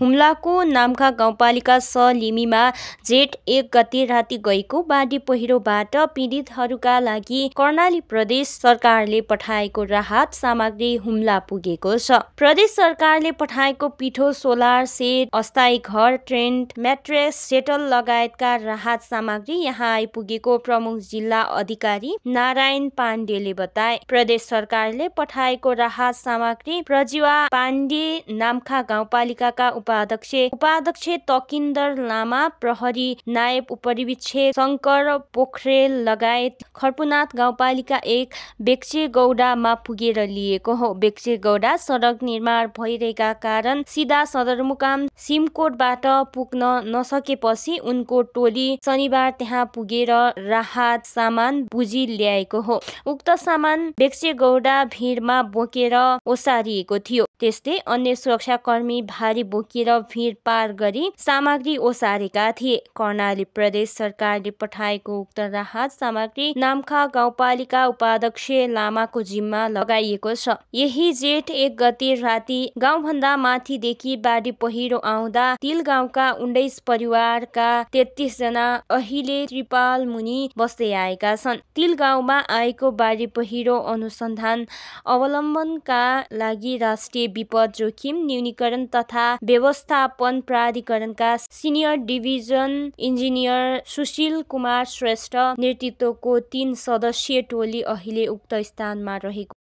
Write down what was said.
हुम्लाको नाम्खा गाउँपालिका लिमीमा जेठ 1 गते राति गएको बाढी पहिरोबाट पीडितहरूका लागि कर्णाली प्रदेश सरकारले पठाएको राहत सामग्री हुम्ला पुगेको छ। प्रदेश सरकारले पठाएको पिठो, सोलर सेट, अस्थायी घर, टेन्ट, म्याट्रेस, सेटल लगायतका राहत सामग्री यहाँ आइपुगेको प्रमुख जिल्ला अधिकारी नारायण पाण्डेले बताए। प्रदेश सरकारले पठाएको राहत सामग्री प्रजिवा पाण्डे नाम्खा गाउँपालिकाका उपाध्यक्ष तकिन्दर लामा, प्रहरी नायब उपरीक्षक शङ्कर पोखरेल लगायत खर्पुनाथ गाउँपालिका 1 बेक्चेगौडामा पुगेर लिएको हो। बेक्चेगौडा सडक निर्माण भइरहेका कारण सिधा सदरमुकाम सिमकोटबाट पुग्न नसकेपछि उनको टोली शनिबार त्यहाँ पुगेर राहत सामान बुझी ल्याएको हो। उक्त सामान बेक्चेगौडा भिडमा बोकेर ओसारिएको थियो। त्यस्तै अन्य सुरक्षाकर्मी भारी बोकेर भिड पार गरी सामग्री ओसारेका थिए। कर्णाली प्रदेश सरकारले पठाएको उक्त राहत सामग्री नाम्खा गाउँपालिका उपाध्यक्ष लामाको जिम्मा लगाइएको छ। यही जेठ 1 गते राति गाउँभन्दा माथिदेखि बाढी पहिरो आउँदा तिल गाउँका 19 परिवारका 33 जना अहिले त्रिपाल मुनि बस्दै आएका छन्। तिल गाउँमा आएको बाढी पहिरो अनुसन्धान अवलम्बनका लागि राष्ट्रिय विपद जोखिम न्यूनीकरण तथा व्यवस्थापन प्राधिकरणका senior division engineer Sushil Kumar Shrestha नेतृत्वको 3 सदस्यीय टोली अहिले उक्त स्थानमा रहेको